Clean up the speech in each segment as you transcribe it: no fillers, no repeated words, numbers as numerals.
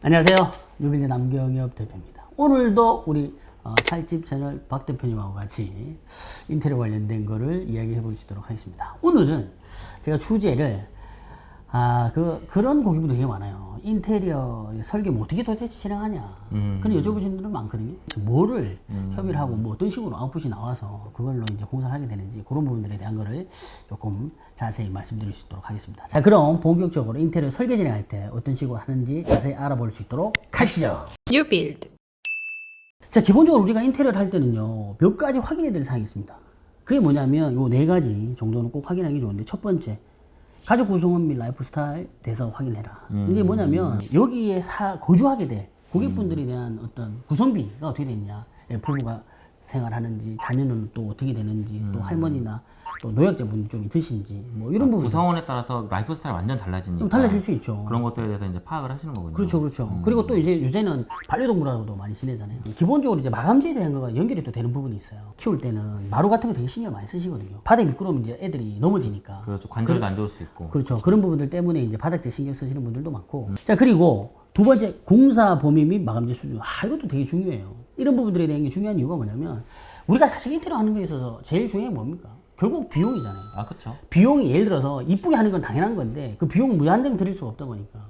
안녕하세요. 뉴빌드 남경엽 대표입니다. 오늘도 우리 살집 채널 박 대표님하고 같이 인테리어 관련된 거를 이야기해 보시도록 하겠습니다. 오늘은 제가 주제를 그런 고객분들 되게 많아요. 인테리어 설계 뭐 어떻게 도대체 진행하냐. 그런 여쭤보시는 분들 많거든요. 뭐를 협의를 하고 뭐 어떤 식으로 아웃풋이 나와서 그걸로 이제 공사를 하게 되는지 그런 부분들에 대한 거를 조금 자세히 말씀드릴 수 있도록 하겠습니다. 자, 그럼 본격적으로 인테리어 설계 진행할 때 어떤 식으로 하는지 자세히 알아볼 수 있도록 가시죠. 뉴빌드. 자, 기본적으로 우리가 인테리어를 할 때는요, 몇 가지 확인해야 될 사항이 있습니다. 그게 뭐냐면 요 네 가지 정도는 꼭 확인하기 좋은데, 첫 번째, 가족 구성원 및 라이프 스타일 대해서 확인해라. 이게 뭐냐면 여기에 거주하게 될 고객분들에 대한 어떤 구성비가 어떻게 되느냐, 부부가 생활하는지, 자녀는 또 어떻게 되는지, 또 할머니나 또 노약자분이 좀 있으신지, 뭐 이런 부분. 구성원에 따라서 라이프 스타일 완전 달라지니까 좀 달라질 수 있죠. 그런 것들에 대해서 이제 파악을 하시는 거군요. 그렇죠, 그렇죠. 그리고 또 이제 요새는 반려동물하고도 많이 지내잖아요. 기본적으로 이제 마감재에 대한 거가 연결이 또 되는 부분이 있어요. 키울 때는 마루 같은 거 되게 신경 많이 쓰시거든요. 바닥이 미끄러우면 이제 애들이 넘어지니까. 그렇죠. 관절도 안 좋을 수 있고. 그렇죠. 그런 부분들 때문에 이제 바닥재 신경 쓰시는 분들도 많고. 자, 그리고 두 번째, 공사 범위 및 마감재 수준. 이것도 되게 중요해요. 이런 부분들에 대한 게 중요한 이유가 뭐냐면, 우리가 사실 인테리어 하는 거에 있어서 제일 중요한 게 뭡니까? 결국 비용이잖아요. 그렇죠. 비용이 예를 들어서 이쁘게 하는 건 당연한 건데 그 비용은 무한정 드릴 수가 없다 보니까.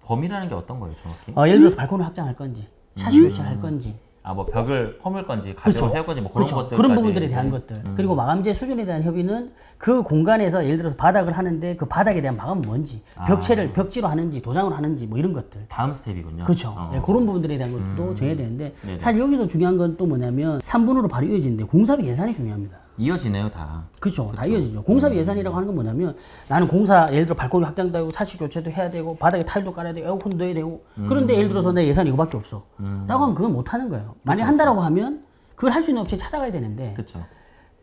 범위라는 게 어떤 거예요, 정확히? 예를 들어서 발코니를 확장할 건지, 샤시 교체를 할 건지, 뭐 벽을 허물 건지, 가벽을 세울 건지, 뭐 그런 그렇죠. 것들. 그런 부분들에 대한 것들. 그리고 마감재 수준에 대한 협의는 그 공간에서 예를 들어서 바닥을 하는데 그 바닥에 대한 마감은 뭔지, 벽체를 벽지로 하는지, 도장으로 하는지, 뭐 이런 것들. 다음 스텝이군요. 그렇죠. 네, 그런 부분들에 대한 것도 정해야 되는데, 네네. 사실 여기서 중요한 건 또 뭐냐면 3분으로 바로 이어지는데 공사비 예산이 중요합니다. 이어지네요, 다. 그렇죠. 다 이어지죠. 공사비 예산이라고 하는 건 뭐냐면, 나는 공사 예를 들어 발코니 확장도 하고 사시 교체도 해야 되고 바닥에 타일도 깔아야 되고 에어컨도 넣어야 되고, 그런데 예를 들어서 내 예산이 이거밖에 없어 라고 하면 그건 못 하는 거예요. 만약 한다라고 하면 그걸 할 수 있는 업체 찾아가야 되는데, 그렇죠.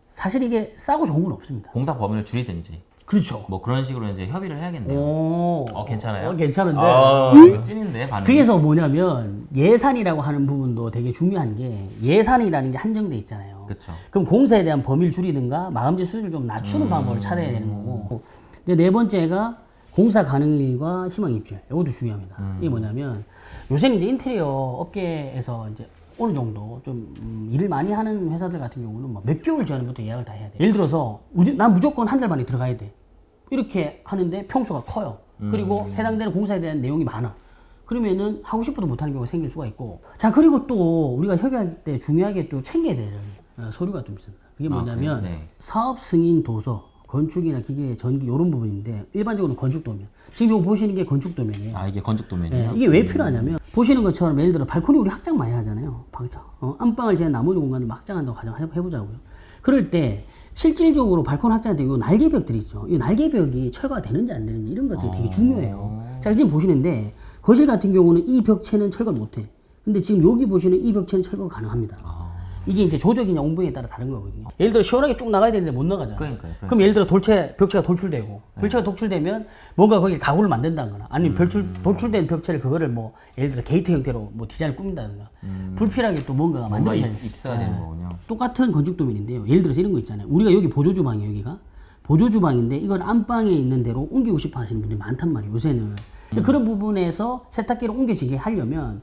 사실 이게 싸고 좋은 건 없습니다. 공사 범위를 줄이든지. 그렇죠. 뭐 그런 식으로 이제 협의를 해야겠네요. 괜찮아요? 괜찮은데. 이거 찐인데, 반응. 그래서 뭐냐면 예산이라고 하는 부분도 되게 중요한 게, 예산이라는 게 한정돼 있잖아요. 그렇죠. 그럼 공사에 대한 범위를 줄이든가 마감재 수준을 좀 낮추는 방법을 찾아야 되는 거고. 이제 네 번째가 공사 가능일과 희망 입주일. 이것도 중요합니다. 이게 뭐냐면 요새는 이제 인테리어 업계에서 이제 어느 정도 좀 일을 많이 하는 회사들 같은 경우는 몇 개월 전부터 예약을 다 해야 돼. 예를 들어서 난 무조건 한 달 만에 들어가야 돼. 이렇게 하는데 평수가 커요. 그리고 해당되는 공사에 대한 내용이 많아. 그러면은 하고 싶어도 못하는 경우가 생길 수가 있고. 자, 그리고 또 우리가 협의할 때 중요하게 또 챙겨야 될 서류가 좀 있습니다. 그게 뭐냐면 네. 사업 승인 도서, 건축이나 기계, 전기 이런 부분인데, 일반적으로 건축 도면. 지금 이거 보시는 게 건축 도면이에요. 이게 건축 도면이에요? 이게 왜 필요하냐면, 보시는 것처럼 예를 들어 발코니 우리 확장 많이 하잖아요. 확장. 안방을 제한 나머지 공간을 확장한다고 가정 해보자고요. 그럴 때 실질적으로 발코니 확장할 때 이 날개벽들이 있죠. 이 날개벽이 철거가 되는지 안 되는지 이런 것들이 되게 중요해요. 자, 지금 보시는데 거실 같은 경우는 이 벽체는 철거를 못해. 근데 지금 여기 보시는 이 벽체는 철거가 가능합니다. 이게 이제 조적이냐 옹봉에 따라 다른 거거든요. 예를 들어 시원하게 쭉 나가야 되는데 못 나가잖아요. 그러니까요. 그럼 예를 들어 벽체가 돌출되고, 벽체가 돌출되면 뭔가 거기 가구를 만든다거나, 아니면 돌출된 벽체를 그거를 뭐 예를 들어 게이트 형태로 뭐 디자인을 꾸민다든가, 불필요하게 또 뭔가가 만들어져야 있어야 되는 거군요. 똑같은 건축 도면인데요. 예를 들어서 이런 거 있잖아요. 우리가 여기 보조주방이에요. 여기가 보조주방인데 이걸 안방에 있는 대로 옮기고 싶어 하시는 분들이 많단 말이에요, 요새는. 근데 그런 부분에서 세탁기를 옮겨지게 하려면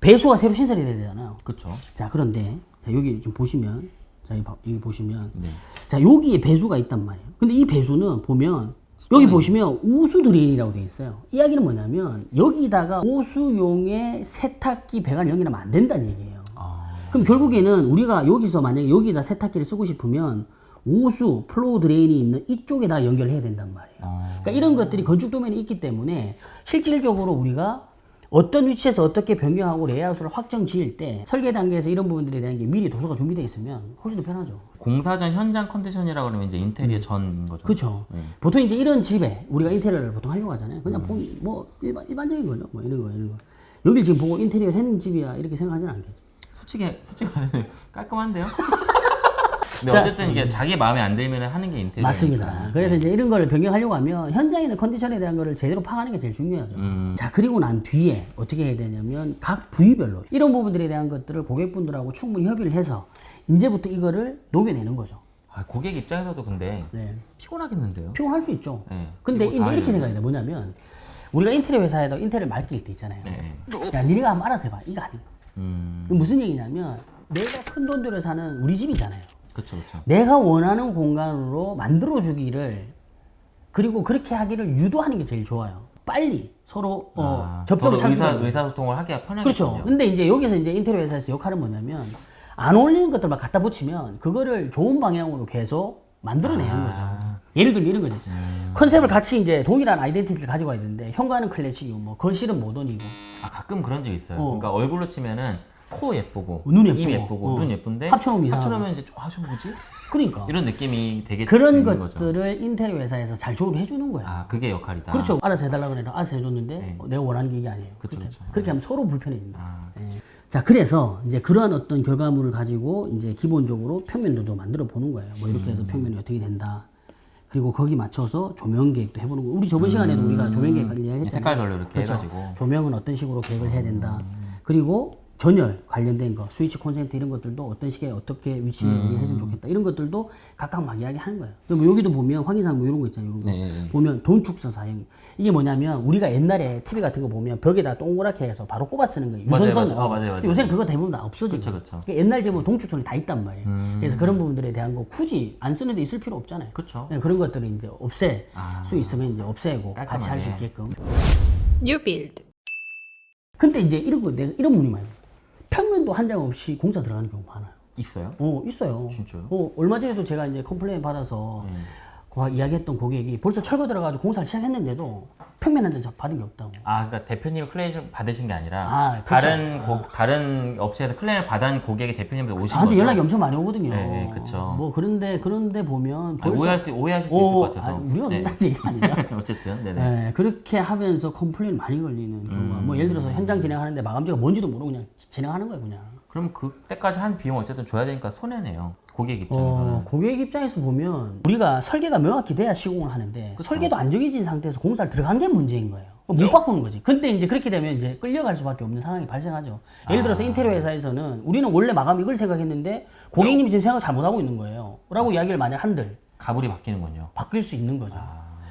배수가 새로 신설이 돼야 되잖아요. 그렇죠. 자, 그런데 자, 여기 좀 보시면, 자, 여기 보시면, 네. 자, 여기에 배수가 있단 말이에요. 근데 이 배수는 보면 여기 보시면 우수 드레인이라고 되어 있어요. 이야기는 뭐냐면 여기다가 오수용의 세탁기 배관을 연결하면 안 된다는 얘기예요. 그럼 결국에는 우리가 여기서 만약에 여기다 세탁기를 쓰고 싶으면 오수 플로우 드레인이 있는 이쪽에다 연결을 해야 된단 말이에요. 그러니까 이런 것들이 건축 도면에 있기 때문에 실질적으로 우리가 어떤 위치에서 어떻게 변경하고 레이아웃을 확정 지을 때 설계 단계에서 이런 부분들에 대한 게 미리 도서가 준비되어 있으면 훨씬 더 편하죠. 공사 전 현장 컨디션이라고 그러면 이제 인테리어 전인 거죠. 그렇죠. 보통 이제 이런 집에 우리가 인테리어를 보통 하려고 하잖아요. 그냥 뭐 일반적인 거죠. 뭐 이런 거. 여기 지금 보고 인테리어를 했는 집이야 이렇게 생각하지는 않겠죠. 솔직히 깔끔한데요? 근데 어쨌든 이게 자기 마음에 안 들면 하는 게 인테리어니까. 맞습니다. 그래서 이제 이런 걸 변경하려고 하면 현장에 있는 컨디션에 대한 거를 제대로 파악하는 게 제일 중요하죠. 자, 그리고 난 뒤에 어떻게 해야 되냐면 각 부위별로 이런 부분들에 대한 것들을 고객분들하고 충분히 협의를 해서 이제부터 이거를 녹여내는 거죠. 고객 입장에서도 근데 네. 피곤하겠는데요? 피곤할 수 있죠. 네. 근데 그리고 다 이렇게 알려줘요. 생각해야 돼. 뭐냐면 우리가 인테리어 회사에도 인테리어를 맡길 때 있잖아요. 네. 야, 니네가 한번 알아서 해봐. 이거 아니야. 이게 무슨 얘기냐면 내가 큰 돈 들여 사는 우리 집이잖아요. 그렇죠, 그렇죠. 내가 원하는 공간으로 만들어주기를 그리고 그렇게 하기를 유도하는 게 제일 좋아요. 빨리 서로 접점을 서로 찾는 의사소통을 하기가 편하겠군요. 그렇죠. 근데 이제 여기서 이제 인테리어 회사에서 역할은 뭐냐면 안 어울리는 것들만 갖다 붙이면 그거를 좋은 방향으로 계속 만들어내는 거죠. 예를 들면 이런 거죠. 컨셉을 같이 이제 동일한 아이덴티티를 가지고 와야 되는데 현관은 클래식이고 뭐 걸실은 모던이고 가끔 그런 적 있어요. 그러니까 얼굴로 치면은 코 예쁘고 눈 예쁘고, 입 예쁘고 눈 예쁜데 합쳐놓으면 이제 저 뭐지? 그러니까 이런 느낌이 되게 그런 드는 거죠. 것들을 인테리어 회사에서 잘 조율을 해주는 거예요. 그게 역할이다. 그렇죠. 알아서 해달라고 그래도 알아서 해줬는데 내가 원하는 게 이게 아니에요. 그렇죠, 그렇게, 그렇죠. 그렇게 하면 서로 불편해진다. 네. 자, 그래서 이제 그러한 어떤 결과물을 가지고 이제 기본적으로 평면도도 만들어 보는 거예요. 뭐 이렇게 해서 평면이 어떻게 된다. 그리고 거기 맞춰서 조명 계획도 해보는 거예요. 우리 저번 시간에도 우리가 조명 계획 관리 했잖아요. 색깔별로 이렇게 그렇죠. 해가지고 조명은 어떤 식으로 계획을 해야 된다. 그리고 전열 관련된 거, 스위치 콘센트 이런 것들도 어떤 시기에 어떻게 위치를 했으면 좋겠다. 이런 것들도 각각 막 이야기하는 거예요. 그럼 여기도 보면 확인사항 뭐 이런 거 있잖아요. 이런 거. 네. 보면 돈축서 사용. 이게 뭐냐면 우리가 옛날에 TV 같은 거 보면 벽에다 동그랗게 해서 바로 꼽아 쓰는 거예요. 맞아요, 유선선. 맞아요. 요새는 그거 대부분 다 없어지고. 그렇죠. 그러니까 옛날 집은 동축선이 다 있단 말이에요. 그래서 그런 부분들에 대한 거 굳이 안 쓰는 데 있을 필요 없잖아요. 그렇죠. 네, 그런 것들을 이제 없앨 수 있으면 이제 없애고 같이 할 수 깔끔하게. 있게끔. New build. 근데 이제 이런 거 내가 이런 문의 많이 봐요. 평면도 한 장 없이 공사 들어가는 경우 많아요. 있어요? 있어요. 진짜요? 얼마 전에도 제가 이제 컴플레인 받아서 이야기했던 고객이 벌써 철거 들어가지고 공사를 시작했는데도 평면 한 장 받은 게 없다고. 그러니까 대표님 클레임을 받으신 게 아니라 그렇죠. 다른 업체에서 클레임을 받은 고객이 대표님한테 오신 저한테 거죠. 연락이 엄청 많이 오거든요. 네, 그쵸. 뭐 그런데 보면 오해하실 수 있을 것 같아서. 우리가 그런다는 얘기가 아니라. 어쨌든 네네. 네, 그렇게 하면서 컴플레인 많이 걸리는 경우가 뭐 예를 들어서 현장 진행하는데 마감재가 뭔지도 모르고 그냥 진행하는 거예요, 그냥. 그럼 그때까지 한 비용 어쨌든 줘야 되니까 손해네요. 고객 입장에서는. 고객 입장에서 보면 우리가 설계가 명확히 돼야 시공을 하는데 설계도 안 정해진 상태에서 공사를 들어간 게 문제인 거예요. 못 바꾸는 거지. 근데 이제 그렇게 되면 이제 끌려갈 수밖에 없는 상황이 발생하죠. 예를 들어서 인테리어 회사에서는 우리는 원래 마감 이걸 생각했는데 고객님이 지금 생각 잘못하고 있는 거예요. 라고 이야기를 만약 한들 가불이 바뀌는군요. 바뀔 수 있는 거죠.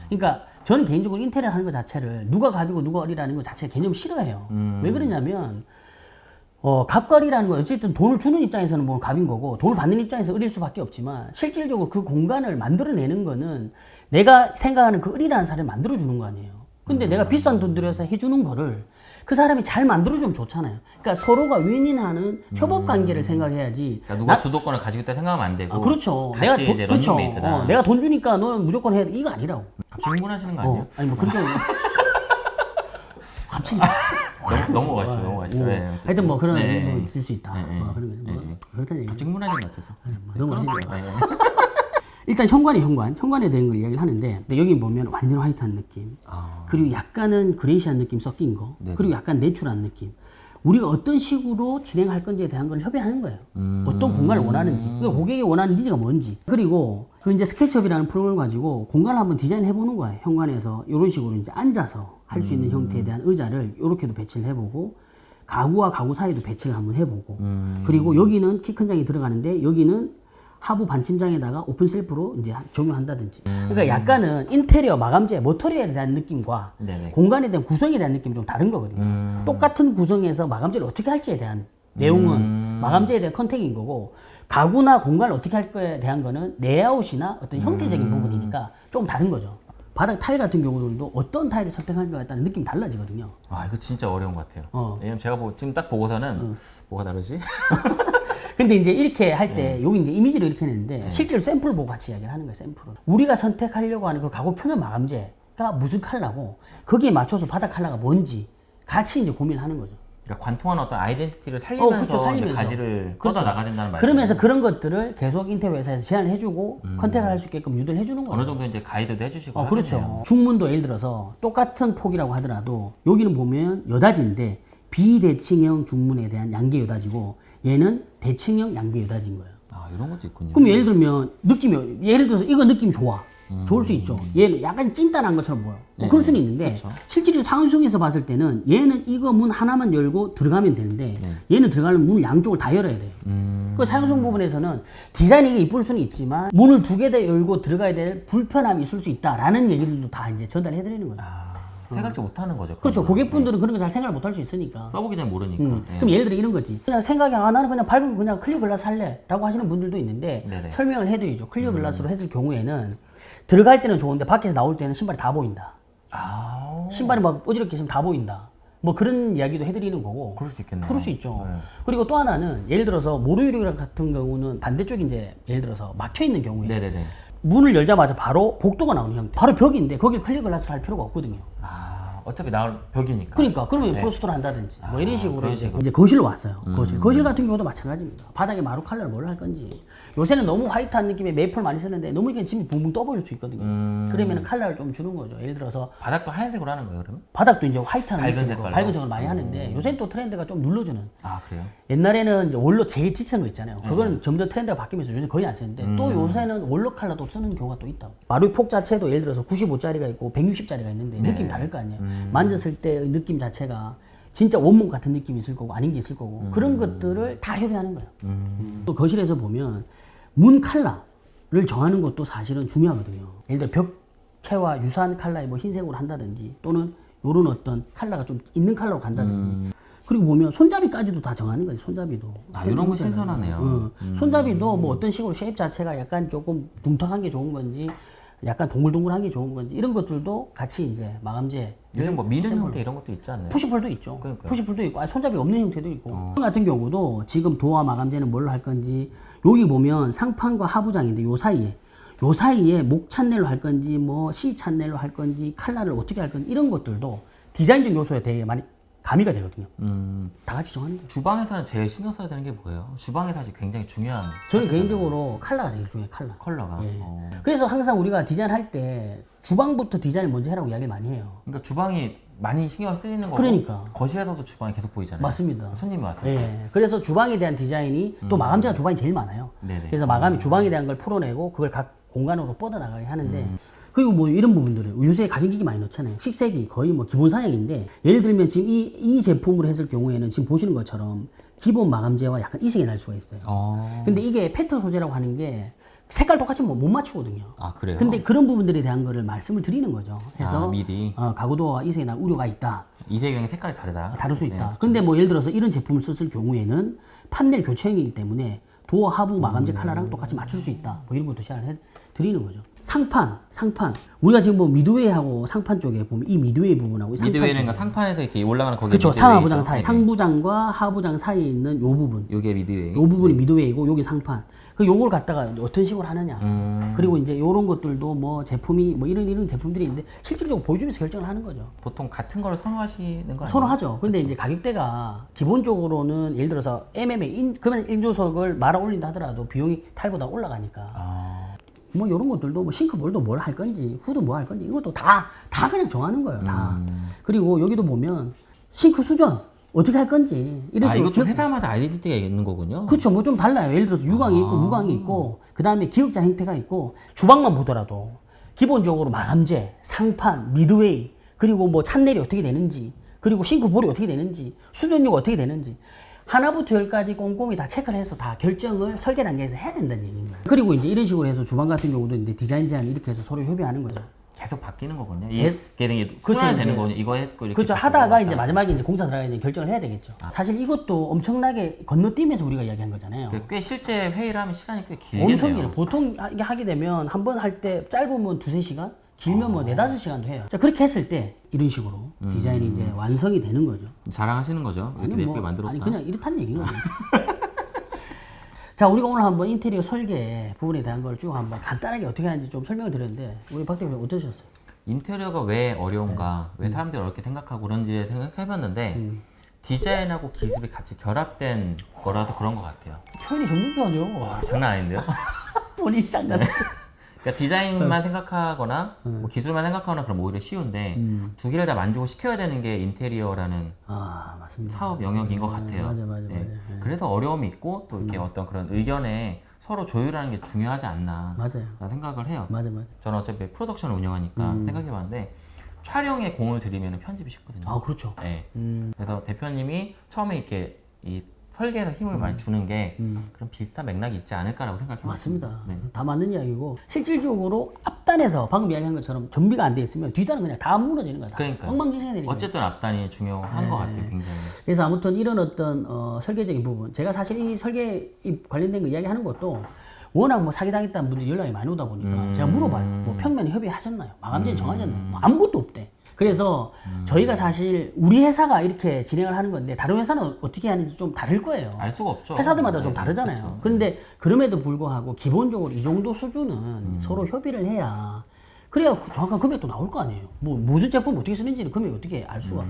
그러니까 저는 개인적으로 인테리어 하는 것 자체를 누가 갑이고 누가 을이라는 것 자체 개념 싫어해요. 왜 그러냐면 갑과을이라는 건 어쨌든 돈을 주는 입장에서는 뭐 갑인 거고 돈을 받는 입장에서 을일 수밖에 없지만 실질적으로 그 공간을 만들어내는 거는 내가 생각하는 그 을이라는 사람이 만들어주는 거 아니에요. 근데 내가 비싼 돈 들여서 해주는 거를 그 사람이 잘 만들어주면 좋잖아요. 그러니까 서로가 윈윈하는 협업 관계를 생각해야지. 그러니까 누가 주도권을 가지고 있다 생각하면 안 되고. 그렇죠. 같이 이제 런닝메이트다. 내가 돈 주니까 넌 무조건 해. 이거 아니라고. 갑자기 흥분하시는 거 아니에요? 아니 뭐 그렇게 갑자기 넘어가시죠. 네, 어쨌든. 하여튼 뭐 그런 네. 뭐 있을 수 있다. 뭐 그런 거 그렇다는 얘기. 갑자기 흥분하신 것 같아서. 넘어가시죠. 네. 일단 현관에 대한 걸 이야기를 하는데 근데 여기 보면 완전 화이트한 느낌 그리고 약간은 그레이시한 느낌 섞인 거 그리고 약간 내추럴한 느낌 우리가 어떤 식으로 진행할 건지에 대한 걸 협의하는 거예요. 어떤 공간을 원하는지 그러니까 고객이 원하는 니즈가 뭔지 그리고 그 이제 스케치업이라는 프로그램을 가지고 공간을 한번 디자인해 보는 거예요. 현관에서 이런 식으로 이제 앉아서 할 수 있는 형태에 대한 의자를 이렇게도 배치를 해보고 가구와 가구 사이도 배치를 한번 해보고 그리고 여기는 키 큰 장이 들어가는데 여기는 하부 반침장에다가 오픈 셀프로 이제 적용한다든지. 그러니까 약간은 인테리어 마감재 머터리얼에 대한 느낌과 네네. 공간에 대한 구성에 대한 느낌이 좀 다른 거거든요. 똑같은 구성에서 마감재를 어떻게 할지에 대한 내용은 마감재에 대한 컨택인 거고 가구나 공간을 어떻게 할 거에 대한 거는 레이아웃이나 어떤 형태적인 부분이니까 조금 다른 거죠. 바닥 타일 같은 경우들도 어떤 타일을 선택할까에 따른 느낌이 달라지거든요. 이거 진짜 어려운 것 같아요. 왜냐면 제가 지금 딱 보고서는 뭐가 다르지? 근데 이제 이렇게 할 때 여기 이제 이미지를 이렇게 냈는데 실제로 샘플 보고 같이 이야기를 하는 거예요. 샘플을 우리가 선택하려고 하는 그 가구 표면 마감재가 무슨 컬러고 거기에 맞춰서 바닥 컬러가 뭔지 같이 이제 고민을 하는 거죠. 그러니까 관통한 어떤 아이덴티티를 살리면서, 이제 가지를 뻗어 나가야 된다는 말이에요. 그러면서 그런 것들을 계속 인테리어 회사에서 제안을 해주고 컨택을 할 수 있게끔 유도를 해주는 거예요. 어느 정도 이제 가이드도 해주시고 그렇죠. 하겠네요. 중문도 예를 들어서 똑같은 폭이라고 하더라도 여기는 보면 여닫이인데 비대칭형 중문에 대한 양계 여닫이고 얘는 대칭형 양계 여닫이인 거예요. 이런 것도 있군요. 그럼 예를 들면 느낌이 예를 들어서 이거 느낌 좋아. 좋을 수 있죠. 얘는 약간 찐딴한 것처럼 보여. 그럴 수는 있는데 그렇죠. 실제로 상황에서 봤을 때는 얘는 이거 문 하나만 열고 들어가면 되는데 얘는 들어가려면 문을 양쪽을 다 열어야 돼요. 그 사용성 부분에서는 디자인이 이쁠 수는 있지만 문을 두 개 다 열고 들어가야 될 불편함이 있을 수 있다라는 얘기들도 다 이제 전달해 드리는 거예요. 생각지 못하는 거죠. 그렇죠. 그런 거. 고객분들은 그런 거 잘 생각을 못 할 수 있으니까. 써보기 전에 모르니까. 예. 그럼 예를 들어 이런 거지. 그냥 생각이 나는 그냥 밝은 그냥 클리어 글라스 할래라고 하시는 분들도 있는데 네네. 설명을 해드리죠. 클리어 글라스로 했을 경우에는 들어갈 때는 좋은데 밖에서 나올 때는 신발이 다 보인다. 아, 신발이 막 어지럽게 있으면 다 보인다. 뭐 그런 이야기도 해드리는 거고. 그럴 수 있겠네요. 그럴 수 있죠. 네. 그리고 또 하나는 예를 들어서 모루유리 같은 경우는 반대쪽 이제 예를 들어서 막혀 있는 경우에 네네네. 문을 열자마자 바로 복도가 나오는 형태. 바로 벽인데 거길 클리어 글라스를 할 필요가 없거든요. 아, 어차피 나올 벽이니까. 그러니까 그러면 네. 프로스트를 한다든지 뭐 이런 식으로 그런 이제, 식으로. 이제 거실로 왔어요. 거실 같은 경우도 마찬가지입니다. 바닥에 마루 컬러를 뭘 할 건지. 요새는 너무 화이트한 느낌의 메이플 많이 쓰는데 너무 이게 짐이 붕붕 떠버릴 수 있거든요. 그러면 컬러를 좀 주는 거죠. 예를 들어서 바닥도 하얀색으로 하는 거예요, 그러면? 바닥도 이제 화이트한 밝은 느낌으로 색깔로? 밝은 색을 많이 하는데 요새는 또 트렌드가 좀 눌러주는. 아, 그래요? 옛날에는 이제 원로 제일 뒤치는 거 있잖아요. 그거는 점점 트렌드가 바뀌면서 요새 거의 안 쓰는데 또 요새는 원로 컬러도 쓰는 경우가 또 있다고. 마루 폭 자체도 예를 들어서 95짜리가 있고 160짜리가 있는데 느낌이 다를 거 아니에요. 만졌을 때의 느낌 자체가 진짜 원목 같은 느낌이 있을 거고 아닌 게 있을 거고 그런 것들을 다 협의하는 거예요. 또 거실에서 보면 문 컬러를 정하는 것도 사실은 중요하거든요. 예를 들어 벽체와 유사한 컬러의 뭐 흰색으로 한다든지 또는 요런 어떤 컬러가 좀 있는 컬러로 간다든지 그리고 보면 손잡이까지도 다 정하는 거지. 손잡이도. 아, 이런 거 신선하네요. 손잡이도 뭐 어떤 식으로 쉐입 자체가 약간 조금 뭉텅한 게 좋은 건지 약간 동글동글한 게 좋은 건지 이런 것들도 같이 이제 마감재 요즘 뭐 미는 형태 이런 것도 있지 않나요? 푸시풀도 있죠. 그러니까요. 푸시풀도 있고 손잡이 없는 형태도 있고 같은 경우도 지금 도어 마감재는 뭘로 할 건지 여기 보면 상판과 하부장인데 요 사이에 목 찬넬로 할 건지 뭐 C 찬넬로 할 건지 컬러를 어떻게 할 건지 이런 것들도 디자인적 요소에 되게 많이 가미가 되거든요. 다 같이 정하는 거예요. 주방에서는 제일 신경 써야 되는 게 뭐예요? 주방에 사실 굉장히 중요한 저는 파트잖아요. 개인적으로 컬러가 되게 중요해요. 컬러가. 예. 그래서 항상 우리가 디자인할 때 주방부터 디자인을 먼저 해라고 이야기를 많이 해요. 그러니까 주방이 많이 신경 쓰이는 거고 그러니까. 거실에서도 주방이 계속 보이잖아요. 맞습니다. 손님이 왔을 때. 예. 그래서 주방에 대한 디자인이 또 마감재가 주방이 제일 많아요. 네네. 그래서 마감이 주방에 대한 걸 풀어내고 그걸 각 공간으로 뻗어나가게 하는데 그리고 뭐 이런 부분들을 요새 가전기기 많이 넣잖아요. 식색이 거의 뭐 기본 사양인데 예를 들면 지금 이 제품으로 했을 경우에는 지금 보시는 것처럼 기본 마감재와 약간 이색이 날 수가 있어요. 근데 이게 페트 소재라고 하는 게 색깔 똑같이 못 맞추거든요. 아, 그래요? 근데 그런 부분들에 대한 거를 말씀을 드리는 거죠. 해서 미리. 가구도와 이색이 날 우려가 있다. 이색이랑 색깔이 다르다. 다를 수 있다. 네. 근데 뭐 예를 들어서 이런 제품을 썼을 경우에는 판넬 교체형이기 때문에 도어 하부 마감재 컬러랑 똑같이 맞출 수 있다. 뭐 이런 것도 시작을 해 드리는 거죠. 상판. 우리가 지금 뭐 미드웨이하고 상판 쪽에 보면 이 미드웨이 부분하고 이 상판 미드웨이는 쪽에. 상판에서 이렇게 올라가는 거기 그렇죠. 미드웨이죠. 상하부장 사이, 네네. 상부장과 하부장 사이에 있는 요 부분. 요게 미드웨이. 요 부분이 미드웨이고 여기 상판. 그 요걸 갖다가 어떤 식으로 하느냐. 그리고 이제 요런 것들도 뭐 제품이 뭐 이런 제품들이 있는데 실질적으로 보여주면서 결정을 하는 거죠. 보통 같은 걸 선호하시는 거 아니에요? 선호하죠. 근데 이제 가격대가 기본적으로는 예를 들어서 MMA 그러면 인조석을 말아 올린다 하더라도 비용이 타일보다 올라가니까. 뭐 이런 것들도 뭐 싱크볼도 뭘 할 건지 후드 뭐 할 건지 이것도 다 그냥 정하는 거예요. 다. 그리고 여기도 보면 싱크 수전 어떻게 할 건지 이런 식으로 이것도 회사마다 아이덴티티가 있는 거군요. 그렇죠. 뭐 좀 달라요. 예를 들어서 유광이 있고 무광이 있고 그다음에 기역자 형태가 있고 주방만 보더라도 기본적으로 마감재, 상판, 미드웨이 그리고 뭐 찬넬이 어떻게 되는지 그리고 싱크볼이 어떻게 되는지 수전료가 어떻게 되는지 하나부터 열까지 꼼꼼히 다 체크를 해서 다 결정을 설계 단계에서 해야 된다는 얘기입니다. 그리고 이제 이런 식으로 해서 주방 같은 경우도 이제 디자인 제안 이렇게 해서 서로 협의하는 거죠. 계속 바뀌는 거군요. 계속- 이게 되게 그렇죠, 되는 이제. 거군요. 이거 했고 이렇게 그렇죠. 바꾸고 하다가 왔다 이제 갔다. 마지막에 이제 공사 들어가야 되는 결정을 해야 되겠죠. 사실 이것도 엄청나게 건너뛰면서 우리가 이야기한 거잖아요. 꽤 실제 회의를 하면 시간이 꽤 길겠네요. 엄청 길어요. 보통 이게 하게 되면 한 번 할 때 짧으면 2-3시간, 길면 뭐 4-5시간도 해요. 자, 그렇게 했을 때 이런 식으로 디자인이 이제 완성이 되는 거죠. 자랑하시는 거죠. 이렇게 아니, 예쁘게 만들었다. 아니 그냥 이렇다는 얘기인 거죠. 자, 우리가 오늘 한번 인테리어 설계 부분에 대한 걸 쭉 한번 간단하게 어떻게 하는지 좀 설명을 드렸는데 우리 박 대표님 어떠셨어요? 인테리어가 왜 어려운가, 네. 왜 사람들이 어렵게 생각하고 그런지 생각해봤는데 디자인하고 기술이 같이 결합된 거라서 그런 것 같아요. 표현이 점점 좋아져. 장난 아닌데요? 본인 장난. 그러니까 디자인만 생각하거나 뭐 기술만 생각하거나 그럼 오히려 쉬운데 두 개를 다 만족을 시켜야 되는 게 인테리어라는 아, 맞습니다. 사업 영역인 것 같아요. 맞아. 네. 그래서 어려움이 있고 또 이렇게 어떤 그런 의견에 서로 조율하는 게 중요하지 않나 맞아요. 라는 생각을 해요. 맞아. 저는 어차피 프로덕션을 운영하니까 생각해봤는데 촬영에 공을 들이면 편집이 쉽거든요. 아, 그렇죠. 네. 그래서 대표님이 처음에 이렇게 이 설계에서 힘을 많이 주는 게 그런 비슷한 맥락이 있지 않을까라고 생각해요. 맞습니다. 다 맞는 이야기고 실질적으로 앞단에서 방금 이야기한 것처럼 정비가 안 돼 있으면 뒷단은 그냥 다 무너지는 거야. 그러니까 엉망진창이 되니까. 어쨌든 앞단이 중요한 것 같아요, 굉장히. 그래서 아무튼 이런 어떤 설계적인 부분, 제가 사실 이 설계 관련된 거 이야기하는 것도 워낙 뭐 사기당했다는 분들이 연락이 많이 오다 보니까 제가 물어봐요. 뭐 평면 협의하셨나요? 마감재는 정하셨나요? 뭐 아무것도 없대. 그래서 저희가 사실 우리 회사가 이렇게 진행을 하는 건데 다른 회사는 어떻게 하는지 좀 다를 거예요. 알 수가 없죠. 회사들마다 좀 네, 다르잖아요. 그렇죠. 그런데 그럼에도 불구하고 기본적으로 이 정도 수준은 서로 협의를 해야 그래야 정확한 금액도 나올 거 아니에요. 뭐 무슨 제품 어떻게 쓰는지는 금액이 어떻게 알 수가.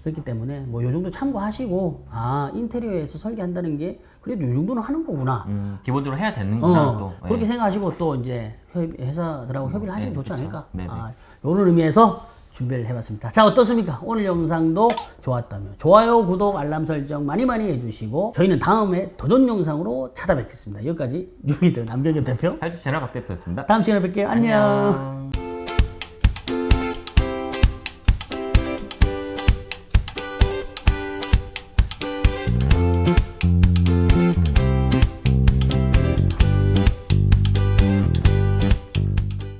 그렇기 때문에 뭐 요 정도 참고하시고 인테리어에서 설계한다는 게 그래도 요 정도는 하는 거구나. 기본적으로 해야 되는구나 또. 그렇게 네. 생각하시고 또 이제 회사들하고 협의를 하시면 좋지 그렇죠. 않을까. 네네. 이런 의미에서 준비를 해봤습니다. 자, 어떻습니까? 오늘 영상도 좋았다면 좋아요, 구독, 알람 설정 많이 해주시고 저희는 다음에 더 좋은 영상으로 찾아뵙겠습니다. 여기까지 뉴비드 남경엽 대표. 팔집 채널 박 대표였습니다. 다음 시간에 뵐게요. 안녕. 안녕.